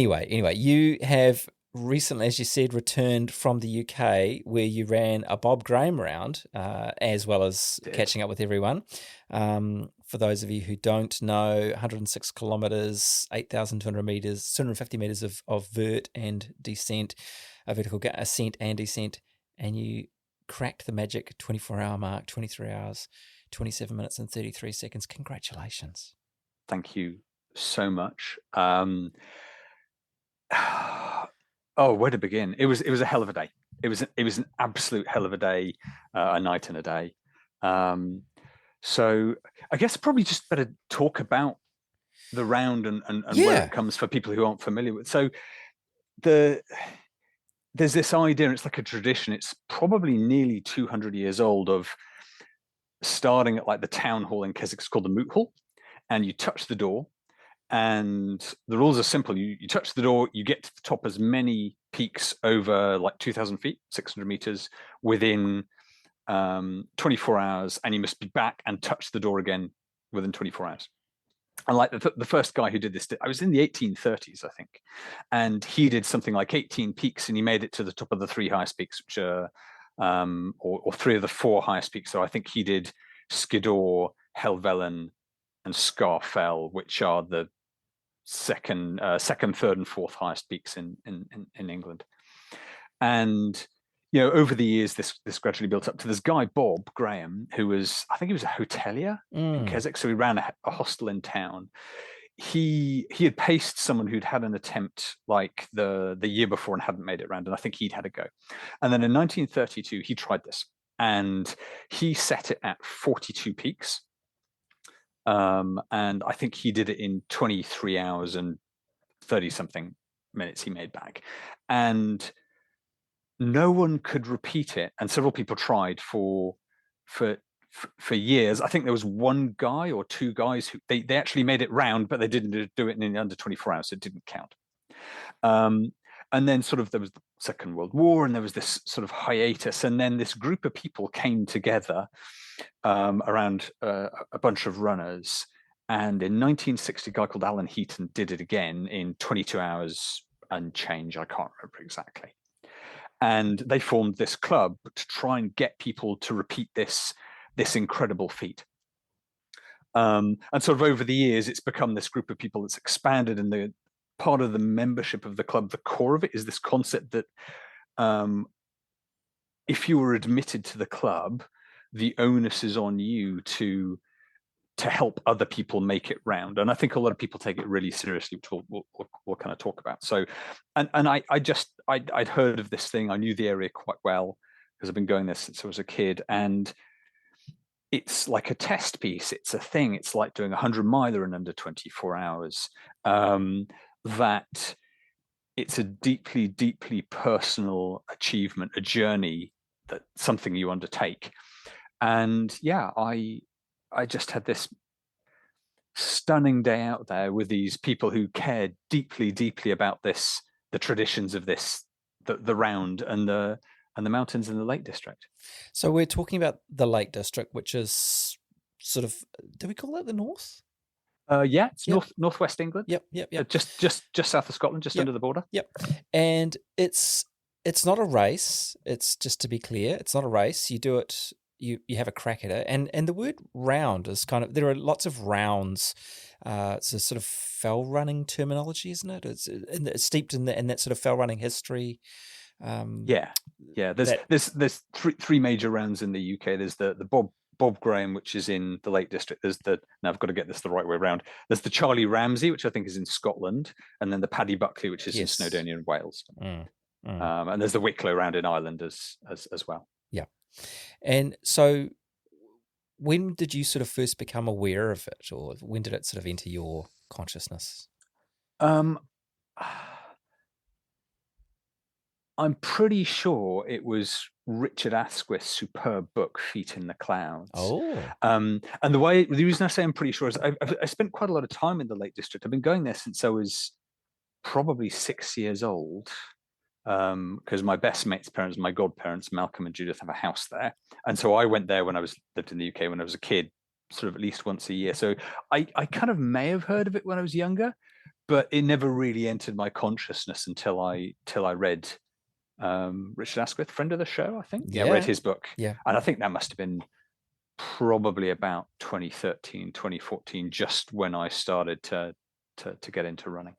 Anyway, you have recently, as you said, returned from the UK where you ran a Bob Graham round, as well as catching up with everyone. For those of you who don't know, 106 kilometres, 8,200 metres, 250 metres of vert and descent, a vertical ascent and descent, and you cracked the magic 24-hour mark, 23 hours, 27 minutes and 33 seconds. Congratulations. Thank you so much. Oh, where to begin? It was a hell of a day. It was an absolute hell of a day, a night and a day. So I guess probably just better talk about the round and where it comes for people who aren't familiar with. So there's this idea, and it's like a tradition. It's probably nearly 200 years old, of starting at like the town hall in Keswick. It's called the Moot Hall, and you touch the door. And the rules are simple. You touch the door, you get to the top as many peaks over like 2,000 feet, 600 meters within 24 hours, and you must be back and touch the door again within 24 hours. And like the first guy who did this, I was in the 1830s, I think, and he did something like 18 peaks, and he made it to the top of the three highest peaks, which are, or three of the four highest peaks. So I think he did Skiddaw, Helvellyn, and Scafell, which are the second, third, and fourth highest peaks in England. And over the years, this gradually built up to this guy Bob Graham, who was, I think he was a hotelier in Keswick, so he ran a hostel in town. He had paced someone who'd had an attempt like the year before and hadn't made it round, and I think he'd had a go. And then in 1932, he tried this, and he set it at 42 peaks. And I think he did it in 23 hours and 30 something minutes he made back. And no one could repeat it. And several people tried for years. I think there was one guy or two guys who they actually made it round, but they didn't do it in under 24 hours. So it didn't count. And then sort of there was the Second World War, and there was this sort of hiatus. And then this group of people came together around a bunch of runners. And in 1960, a guy called Alan Heaton did it again in 22 hours and change. I can't remember exactly. And they formed this club to try and get people to repeat this incredible feat. And sort of over the years, it's become this group of people that's expanded, and the part of the membership of the club, the core of it, is this concept that if you were admitted to the club, the onus is on you to help other people make it round. And I think a lot of people take it really seriously, which we'll kind of talk about. So, and I'd heard of this thing. I knew the area quite well because I've been going there since I was a kid. And it's like a test piece. It's a thing. It's like doing 100-miler in under 24 hours. That it's a deeply, deeply personal achievement, a journey, that something you undertake. And yeah, I just had this stunning day out there with these people who cared deeply, deeply about this, the traditions of this, the round and the mountains in the Lake District. So we're talking about the Lake District, which is sort of, do we call that the north? Yeah, it's northwest England. Yep. Just south of Scotland, just under the border. Yep. And it's not a race. It's, just to be clear, it's not a race. You do it. You have a crack at it, and the word round is kind of, there are lots of rounds. It's a sort of fell running terminology, isn't it? It's steeped in that sort of fell running history. There's three major rounds in the UK. There's the Bob Graham, which is in the Lake District. There's now I've got to get this the right way around. There's the Charlie Ramsay, which I think is in Scotland, and then the Paddy Buckley, which is in Snowdonia and Wales. And there's the Wicklow round in Ireland as well. Yeah. And so when did you sort of first become aware of it, or when did it sort of enter your consciousness? I'm pretty sure it was Richard Askwith's superb book, Feet in the Clouds. And the reason I say I'm pretty sure is I spent quite a lot of time in the Lake District. I've been going there since I was probably 6 years old. Because my best mate's parents, my godparents, Malcolm and Judith, have a house there. And so I went there when I lived in the UK when I was a kid, sort of at least once a year. So I kind of may have heard of it when I was younger, but it never really entered my consciousness until I read Richard Askwith, friend of the show, I think. Yeah, read his book. Yeah. And I think that must have been probably about 2013, 2014, just when I started to get into running.